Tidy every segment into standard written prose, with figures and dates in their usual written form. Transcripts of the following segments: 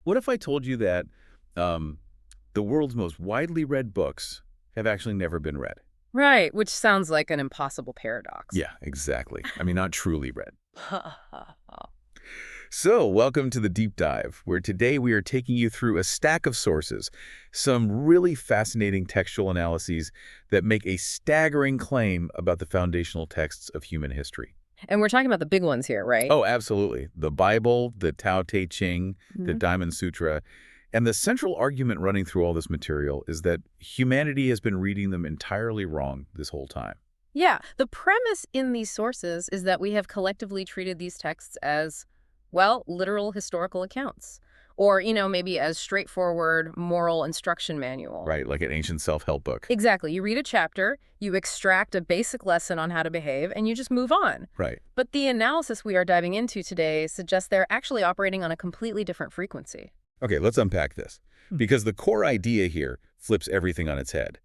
What if I told you that um, the world's most widely read books have actually never been read? Right, which sounds like an impossible paradox. Yeah, exactly. I mean, not truly read. So, welcome to the Deep Dive, where today we are taking you through a stack of sources, some really fascinating textual analyses that make a staggering claim about the foundational texts of human history. And we're talking about the big ones here, right? Oh, absolutely. The Bible, the Tao Te Ching, the Mhm. Diamond Sutra. And the central argument running through all this material is that humanity has been reading them entirely wrong this whole time. Yeah, the premise in these sources is that we have collectively treated these texts as, well, literal historical accounts. Or, maybe as straightforward moral instruction manual. Right, like an ancient self-help book. Exactly. You read a chapter, you extract a basic lesson on how to behave, and you just move on. Right. But the analysis we are diving into today suggests they're actually operating on a completely different frequency. Okay, let's unpack this. Because the core idea here flips everything on its head.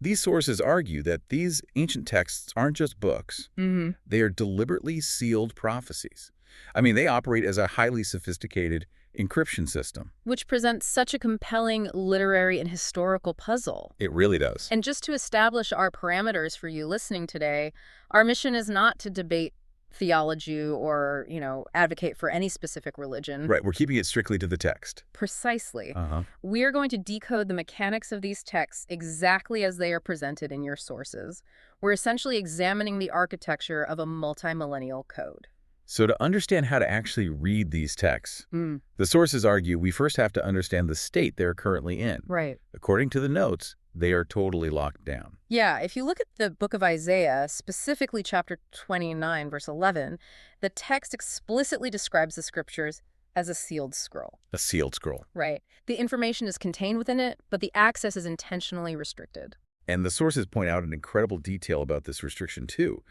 These sources argue that these ancient texts aren't just books. Mm-hmm. They are deliberately sealed prophecies. I mean, they operate as a highly sophisticated encryption system. Which presents such a compelling literary and historical puzzle. It really does. And just to establish our parameters for you listening today, our mission is not to debate theology or, advocate for any specific religion. Right, we're keeping it strictly to the text. Precisely. Uh-huh. We are going to decode the mechanics of these texts exactly as they are presented in your sources. We're essentially examining the architecture of a multi-millennial code. So to understand how to actually read these texts, Mm, the sources argue we first have to understand the state they're currently in. right. According to the notes, they are totally locked down. Yeah, if you look at the book of Isaiah, specifically chapter 29, verse 11, the text explicitly describes the scriptures as a sealed scroll. A sealed scroll. Right. The information is contained within it, but the access is intentionally restricted. And the sources point out an incredible detail about this restriction, too.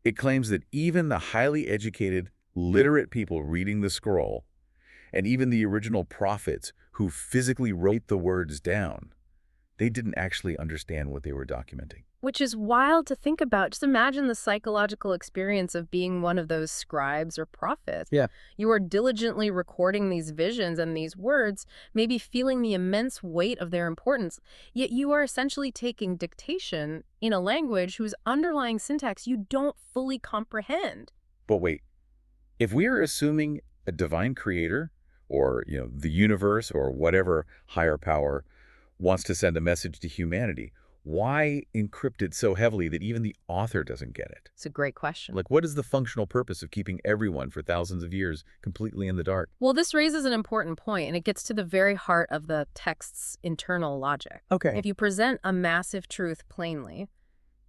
It claims that even the highly educated, literate people reading the scroll, and even the original prophets who physically wrote the words down, they didn't actually understand what they were documenting. Which is wild to think about. Just imagine the psychological experience of being one of those scribes or prophets. Yeah. You are diligently recording these visions and these words, maybe feeling the immense weight of their importance, yet you are essentially taking dictation in a language whose underlying syntax you don't fully comprehend. But wait, if we are assuming a divine creator, or the universe, or whatever higher power wants to send a message to humanity, why encrypt it so heavily that even the author doesn't get it? It's a great question. Like, what is the functional purpose of keeping everyone for thousands of years completely in the dark? Well, this raises an important point, and it gets to the very heart of the text's internal logic. Okay. If you present a massive truth plainly,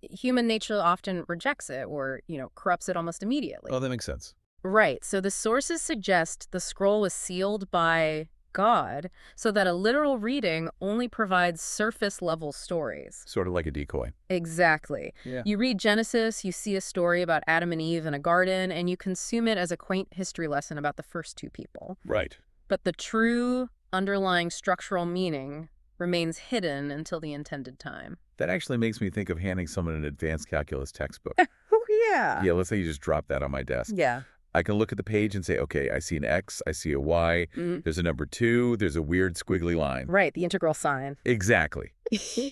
human nature often rejects it or, corrupts it almost immediately. Oh, that makes sense. Right. So the sources suggest the scroll was sealed by God so that a literal reading only provides surface-level stories. Sort of like a decoy. Exactly. Yeah. You read Genesis, you see a story about Adam and Eve in a garden, and you consume it as a quaint history lesson about the first two people. Right. But the true underlying structural meaning remains hidden until the intended time. That actually makes me think of handing someone an advanced calculus textbook. Oh, yeah. Yeah, let's say you just drop that on my desk. Yeah. I can look at the page and say, okay, I see an X, I see a Y, there's a number 2, there's a weird squiggly line. Right, the integral sign. Exactly.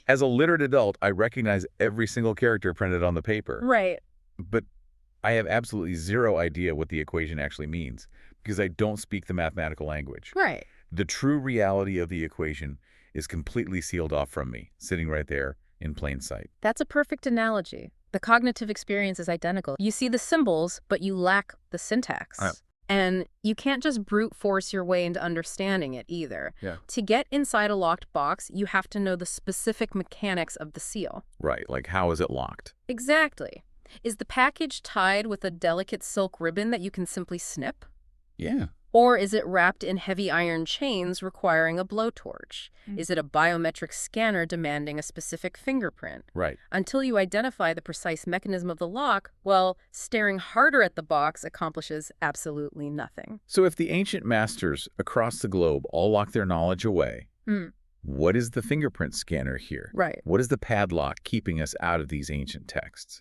As a literate adult, I recognize every single character printed on the paper. Right. But I have absolutely zero idea what the equation actually means because I don't speak the mathematical language. Right. The true reality of the equation is completely sealed off from me, sitting right there in plain sight. That's a perfect analogy. The cognitive experience is identical. You see the symbols, but you lack the syntax. And you can't just brute force your way into understanding it either. Yeah. To get inside a locked box, you have to know the specific mechanics of the seal. Right, like how is it locked? Exactly. Is the package tied with a delicate silk ribbon that you can simply snip? Yeah. Or is it wrapped in heavy iron chains requiring a blowtorch? Is it a biometric scanner demanding a specific fingerprint? Right. Until you identify the precise mechanism of the lock, well, staring harder at the box accomplishes absolutely nothing. So if the ancient masters across the globe all lock their knowledge away, what is the fingerprint scanner here? Right. What is the padlock keeping us out of these ancient texts?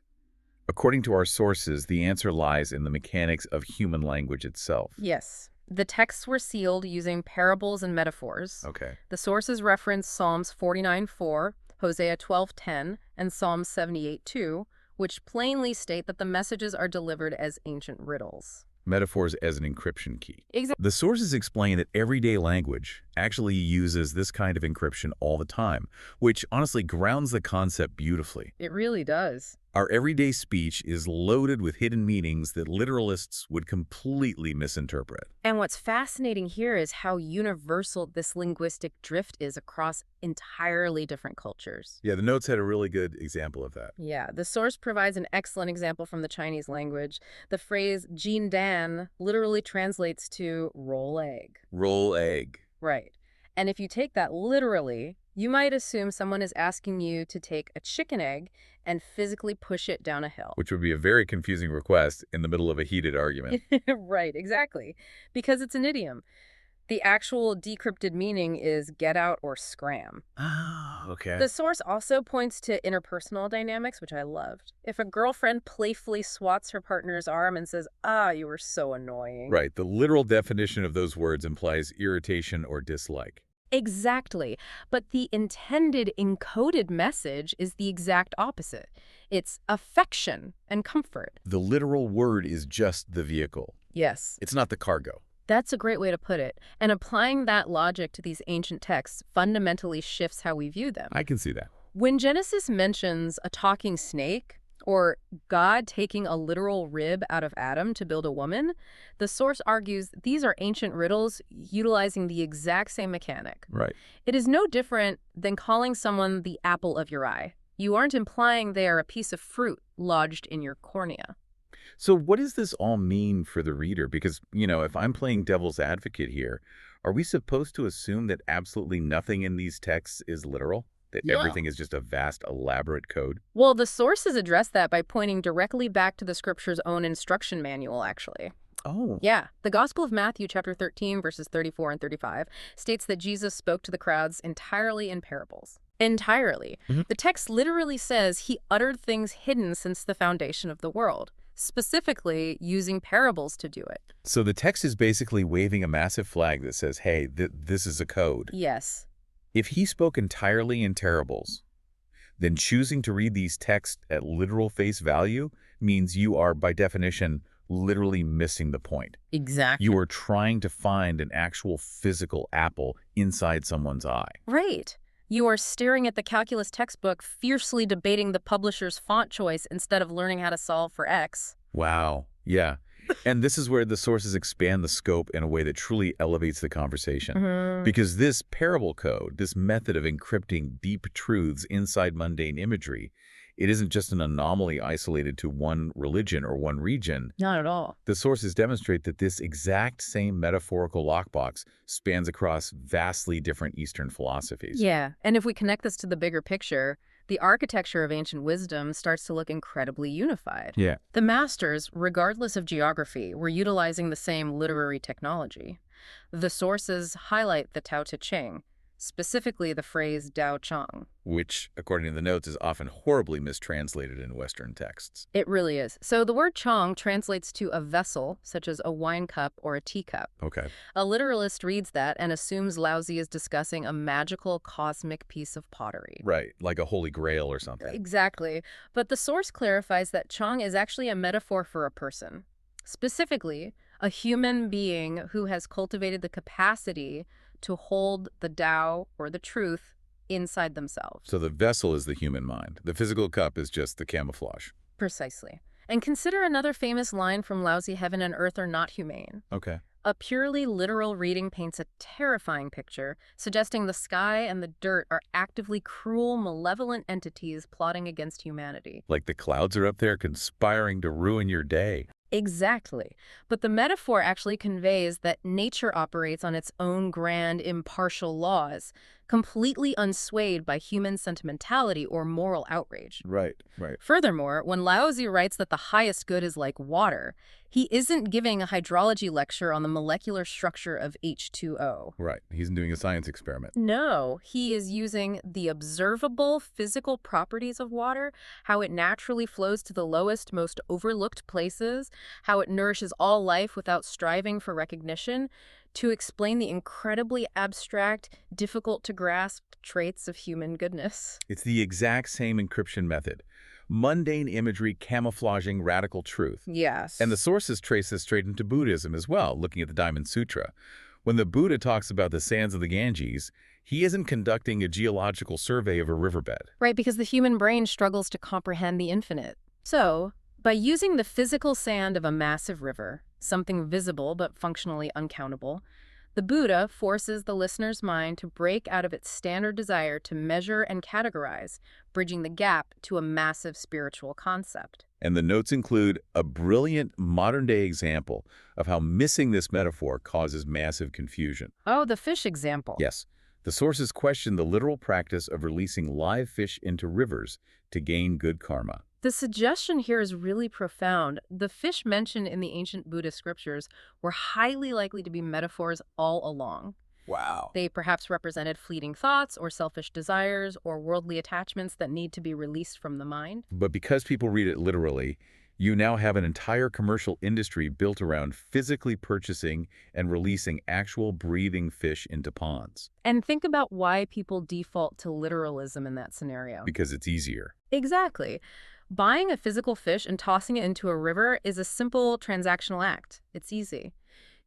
According to our sources, the answer lies in the mechanics of human language itself. Yes. The texts were sealed using parables and metaphors. Okay. The sources reference Psalms 49:4, Hosea 12:10, and Psalm 78:2, which plainly state that the messages are delivered as ancient riddles. Metaphors as an encryption key. Exactly. The sources explain that everyday language actually uses this kind of encryption all the time, which honestly grounds the concept beautifully. It really does. Our everyday speech is loaded with hidden meanings that literalists would completely misinterpret. And what's fascinating here is how universal this linguistic drift is across entirely different cultures. Yeah, the notes had a really good example of that. Yeah, the source provides an excellent example from the Chinese language. The phrase "jin dan" literally translates to roll egg. Roll egg. Right. And if you take that literally, you might assume someone is asking you to take a chicken egg and physically push it down a hill. Which would be a very confusing request in the middle of a heated argument. Right, exactly. Because it's an idiom. The actual decrypted meaning is get out or scram. Ah, okay. The source also points to interpersonal dynamics, which I loved. If a girlfriend playfully swats her partner's arm and says, "Ah, you were so annoying." Right, the literal definition of those words implies irritation or dislike. Exactly. But the intended encoded message is the exact opposite. It's affection and comfort. The literal word is just the vehicle. Yes. It's not the cargo. That's a great way to put it. And applying that logic to these ancient texts fundamentally shifts how we view them. I can see that. When Genesis mentions a talking snake or God taking a literal rib out of Adam to build a woman, the source argues these are ancient riddles utilizing the exact same mechanic. Right. It is no different than calling someone the apple of your eye. You aren't implying they are a piece of fruit lodged in your cornea. So what does this all mean for the reader? Because, if I'm playing devil's advocate here, are we supposed to assume that absolutely nothing in these texts is literal? That everything is just a vast, elaborate code? Well, the sources address that by pointing directly back to the scripture's own instruction manual, actually. Oh. Yeah. The Gospel of Matthew, chapter 13, verses 34 and 35, states that Jesus spoke to the crowds entirely in parables. Entirely. Mm-hmm. The text literally says he uttered things hidden since the foundation of the world, specifically using parables to do it. So the text is basically waving a massive flag that says, hey, this is a code. Yes. If he spoke entirely in parables, then choosing to read these texts at literal face value means you are, by definition, literally missing the point. Exactly. You are trying to find an actual physical apple inside someone's eye. Right. You are staring at the calculus textbook, fiercely debating the publisher's font choice instead of learning how to solve for X. Wow. Yeah. And this is where the sources expand the scope in a way that truly elevates the conversation. Mm-hmm. Because this parable code, this method of encrypting deep truths inside mundane imagery, it isn't just an anomaly isolated to one religion or one region. Not at all. The sources demonstrate that this exact same metaphorical lockbox spans across vastly different Eastern philosophies. Yeah, and if we connect this to the bigger picture, the architecture of ancient wisdom starts to look incredibly unified. Yeah. The masters, regardless of geography, were utilizing the same literary technology. The sources highlight the Tao Te Ching, specifically the phrase Dao Chang. Which, according to the notes, is often horribly mistranslated in Western texts. It really is. So the word Chang translates to a vessel, such as a wine cup or a teacup. Okay. A literalist reads that and assumes Laozi is discussing a magical cosmic piece of pottery. Right, like a holy grail or something. Exactly. But the source clarifies that Chang is actually a metaphor for a person. Specifically, a human being who has cultivated the capacity to hold the Tao or the truth inside themselves. So the vessel is the human mind. The physical cup is just the camouflage. Precisely. And consider another famous line from Laozi, "Heaven and earth are not humane." Okay. A purely literal reading paints a terrifying picture, suggesting the sky and the dirt are actively cruel, malevolent entities plotting against humanity. Like the clouds are up there conspiring to ruin your day. Exactly. But the metaphor actually conveys that nature operates on its own grand, impartial laws. completely unswayed by human sentimentality or moral outrage. Right, right. Furthermore, when Laozi writes that the highest good is like water, he isn't giving a hydrology lecture on the molecular structure of H2O. Right. He's doing a science experiment. No, he is using the observable physical properties of water, how it naturally flows to the lowest, most overlooked places, how it nourishes all life without striving for recognition, to explain the incredibly abstract, difficult to grasp traits of human goodness. It's the exact same encryption method. Mundane imagery camouflaging radical truth. Yes. And the sources trace this straight into Buddhism as well, looking at the Diamond Sutra. When the Buddha talks about the sands of the Ganges, he isn't conducting a geological survey of a riverbed. Right, because the human brain struggles to comprehend the infinite. So, by using the physical sand of a massive river, something visible but functionally uncountable, the Buddha forces the listener's mind to break out of its standard desire to measure and categorize, bridging the gap to a massive spiritual concept. And the notes include a brilliant modern-day example of how missing this metaphor causes massive confusion. Oh, the fish example. Yes, the sources question the literal practice of releasing live fish into rivers to gain good karma. The suggestion here is really profound. The fish mentioned in the ancient Buddhist scriptures were highly likely to be metaphors all along. Wow. They perhaps represented fleeting thoughts or selfish desires or worldly attachments that need to be released from the mind. But because people read it literally, you now have an entire commercial industry built around physically purchasing and releasing actual breathing fish into ponds. And think about why people default to literalism in that scenario. Because it's easier. Exactly. Buying a physical fish and tossing it into a river is a simple transactional act. It's easy.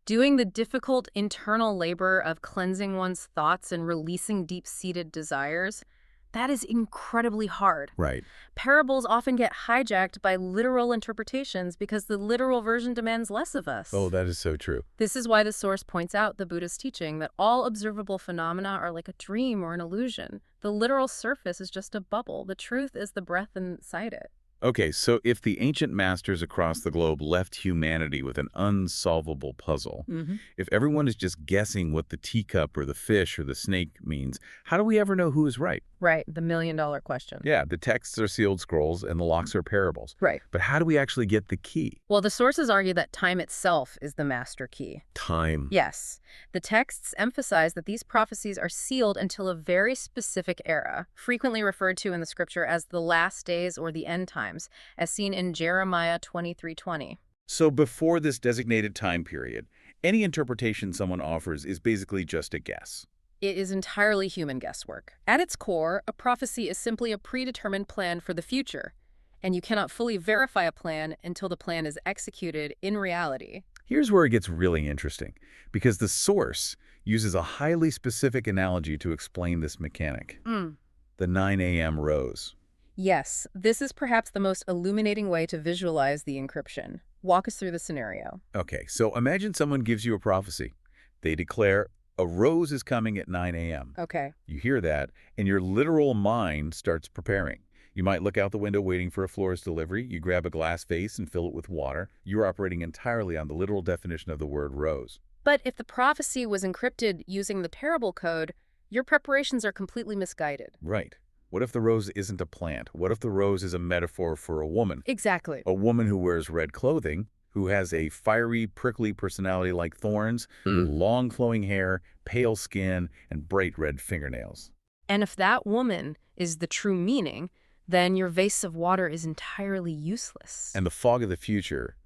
Doing the difficult internal labor of cleansing one's thoughts and releasing deep-seated desires, that is incredibly hard. Right. Parables often get hijacked by literal interpretations because the literal version demands less of us. Oh, that is so true. This is why the source points out the Buddhist teaching that all observable phenomena are like a dream or an illusion. The literal surface is just a bubble. The truth is the breath inside it. Okay, so if the ancient masters across the globe left humanity with an unsolvable puzzle, if everyone is just guessing what the teacup or the fish or the snake means, how do we ever know who is right? Right, the million-dollar question. Yeah, the texts are sealed scrolls and the locks are parables. Right. But how do we actually get the key? Well, the sources argue that time itself is the master key. Time. Yes. The texts emphasize that these prophecies are sealed until a very specific era, frequently referred to in the scripture as the last days or the end times, as seen in Jeremiah 23:20. So before this designated time period, any interpretation someone offers is basically just a guess. It is entirely human guesswork. At its core, a prophecy is simply a predetermined plan for the future, and you cannot fully verify a plan until the plan is executed in reality. Here's where it gets really interesting, because the source uses a highly specific analogy to explain this mechanic. The 9 a.m. rose. Yes, this is perhaps the most illuminating way to visualize the encryption. Walk us through the scenario. Okay, so imagine someone gives you a prophecy. They declare, a rose is coming at 9 a.m. Okay. You hear that, and your literal mind starts preparing. You might look out the window waiting for a florist delivery. You grab a glass vase and fill it with water. You're operating entirely on the literal definition of the word rose. But if the prophecy was encrypted using the parable code, your preparations are completely misguided. Right. What if the rose isn't a plant? What if the rose is a metaphor for a woman? Exactly. A woman who wears red clothing, who has a fiery, prickly personality like thorns, long flowing hair, pale skin, and bright red fingernails. And if that woman is the true meaning, then your vase of water is entirely useless. And the fog of the future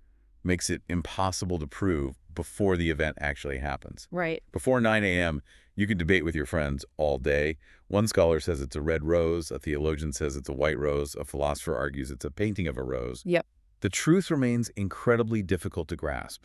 makes it impossible to prove before the event actually happens. Right. Before 9 a.m., you can debate with your friends all day. One scholar says it's a red rose, a theologian says it's a white rose, a philosopher argues it's a painting of a rose. Yep. The truth remains incredibly difficult to grasp.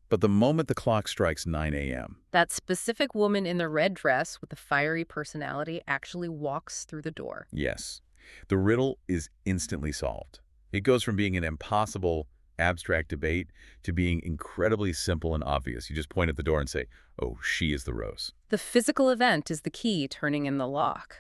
But the moment the clock strikes 9 a.m., that specific woman in the red dress with the fiery personality actually walks through the door. yes, the riddle is instantly solved. It goes from being an impossible, abstract debate to being incredibly simple and obvious. You just point at the door and say, oh, she is the rose. The physical event is the key turning in the lock.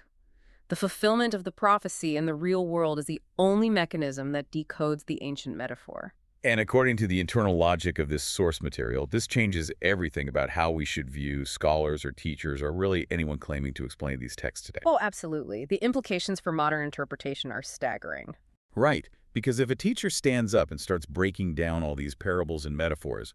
The fulfillment of the prophecy in the real world is the only mechanism that decodes the ancient metaphor. And according to the internal logic of this source material, this changes everything about how we should view scholars or teachers or really anyone claiming to explain these texts today. Oh, absolutely. The implications for modern interpretation are staggering. Right, because if a teacher stands up and starts breaking down all these parables and metaphors,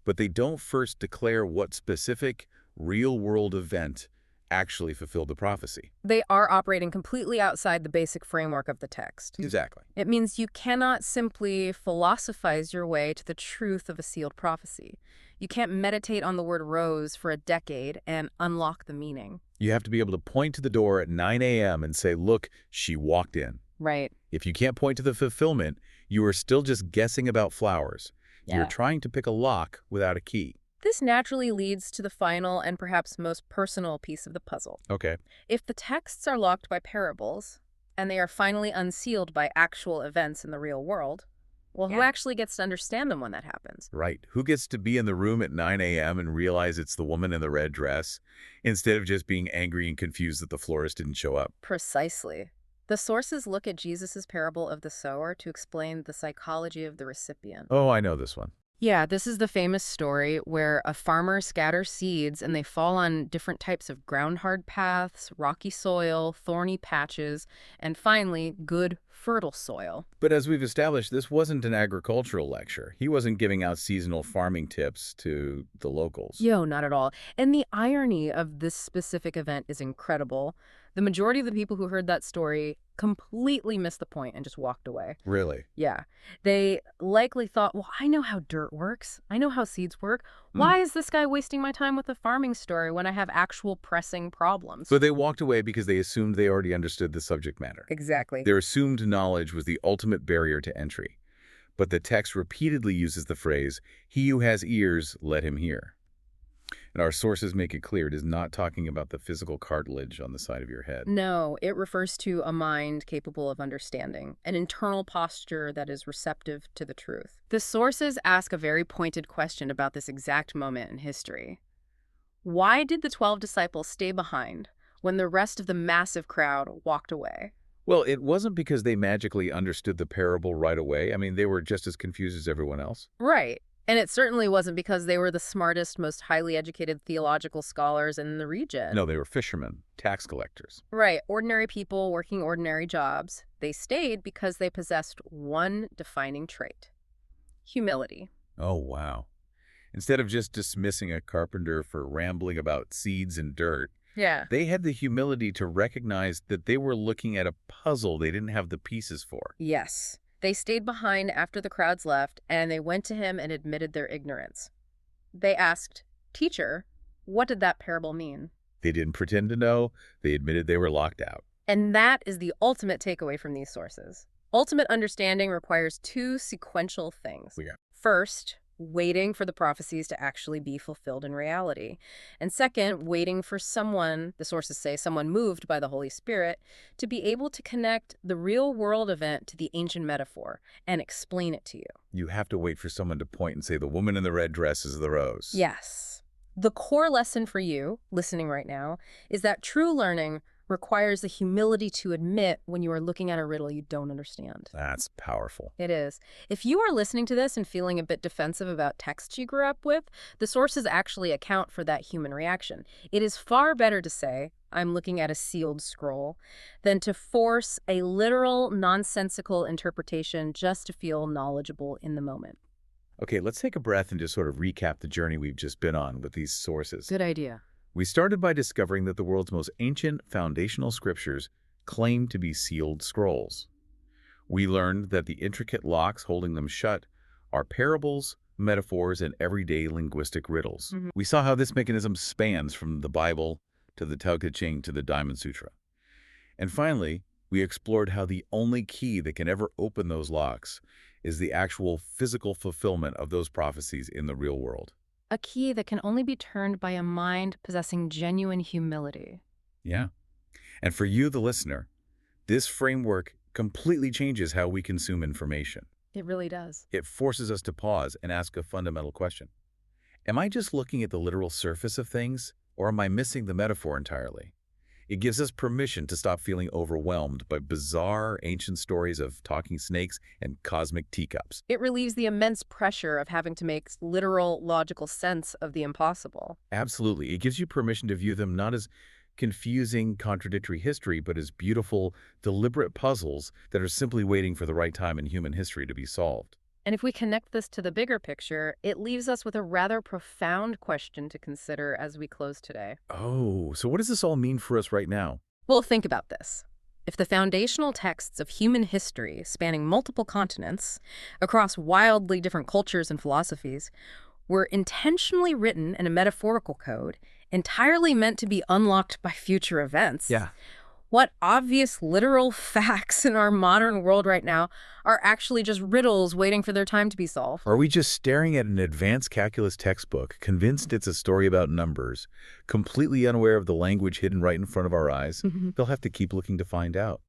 but they don't first declare what specific real-world event actually fulfilled the prophecy. They are operating completely outside the basic framework of the text. Exactly. It means you cannot simply philosophize your way to the truth of a sealed prophecy. You can't meditate on the word rose for a decade and unlock the meaning. You have to be able to point to the door at 9 a.m. and say, look, she walked in. Right. If you can't point to the fulfillment, you are still just guessing about flowers. You're Yeah. trying to pick a lock without a key. This naturally leads to the final and perhaps most personal piece of the puzzle. Okay. If the texts are locked by parables, and they are finally unsealed by actual events in the real world, well, who actually gets to understand them when that happens? Right. Who gets to be in the room at 9 a.m. and realize it's the woman in the red dress, instead of just being angry and confused that the florist didn't show up? Precisely. The sources look at Jesus' parable of the sower to explain the psychology of the recipient. Oh, I know this one. Yeah, this is the famous story where a farmer scatters seeds and they fall on different types of ground-hard paths, rocky soil, thorny patches, and finally, good, fertile soil. But as we've established, this wasn't an agricultural lecture. He wasn't giving out seasonal farming tips to the locals. Yo, not at all. And the irony of this specific event is incredible. The majority of the people who heard that story completely missed the point and just walked away. Really? Yeah. They likely thought, well, I know how dirt works. I know how seeds work. Why is this guy wasting my time with a farming story when I have actual pressing problems? But they walked away because they assumed they already understood the subject matter. Exactly. Their assumed knowledge was the ultimate barrier to entry. But the text repeatedly uses the phrase, "He who has ears, let him hear." And our sources make it clear it is not talking about the physical cartilage on the side of your head. No, it refers to a mind capable of understanding, an internal posture that is receptive to the truth. The sources ask a very pointed question about this exact moment in history. Why did the 12 disciples stay behind when the rest of the massive crowd walked away? Well, it wasn't because they magically understood the parable right away. I mean, they were just as confused as everyone else. Right. And it certainly wasn't because they were the smartest, most highly educated theological scholars in the region. No, they were fishermen, tax collectors. Right. Ordinary people working ordinary jobs. They stayed because they possessed one defining trait: humility. Oh, wow. Instead of just dismissing a carpenter for rambling about seeds and dirt, Yeah. they had the humility to recognize that they were looking at a puzzle they didn't have the pieces for. Yes. They stayed behind after the crowds left, and they went to him and admitted their ignorance. They asked, "Teacher, what did that parable mean?" They didn't pretend to know. They admitted they were locked out. And that is the ultimate takeaway from these sources. Ultimate understanding requires two sequential things. Yeah. First, waiting for the prophecies to actually be fulfilled in reality. And second, waiting for someone, the sources say someone moved by the Holy Spirit, to be able to connect the real world event to the ancient metaphor and explain it to you. You have to wait for someone to point and say, the woman in the red dress is the rose. Yes. The core lesson for you, listening right now, is that true learning requires the humility to admit when you are looking at a riddle you don't understand. That's powerful. It is. If you are listening to this and feeling a bit defensive about texts you grew up with, the sources actually account for that human reaction. It is far better to say, "I'm looking at a sealed scroll," than to force a literal, nonsensical interpretation just to feel knowledgeable in the moment. Okay, let's take a breath and just sort of recap the journey we've just been on with these sources. Good idea. We started by discovering that the world's most ancient foundational scriptures claim to be sealed scrolls. We learned that the intricate locks holding them shut are parables, metaphors, and everyday linguistic riddles. We saw how this mechanism spans from the Bible to the Tao Te Ching to the Diamond Sutra. And finally, we explored how the only key that can ever open those locks is the actual physical fulfillment of those prophecies in the real world. A key that can only be turned by a mind possessing genuine humility. Yeah. And for you, the listener, this framework completely changes how we consume information. It really does. It forces us to pause and ask a fundamental question. Am I just looking at the literal surface of things, or am I missing the metaphor entirely? It gives us permission to stop feeling overwhelmed by bizarre ancient stories of talking snakes and cosmic teacups. It relieves the immense pressure of having to make literal, logical sense of the impossible. Absolutely. It gives you permission to view them not as confusing, contradictory history, but as beautiful, deliberate puzzles that are simply waiting for the right time in human history to be solved. And if we connect this to the bigger picture, it leaves us with a rather profound question to consider as we close today. Oh, so what does this all mean for us right now? Well, think about this. If the foundational texts of human history, spanning multiple continents, across wildly different cultures and philosophies, were intentionally written in a metaphorical code, entirely meant to be unlocked by future events, Yeah. what obvious literal facts in our modern world right now are actually just riddles waiting for their time to be solved? Are we just staring at an advanced calculus textbook, convinced it's a story about numbers, completely unaware of the language hidden right in front of our eyes? They'll have to keep looking to find out.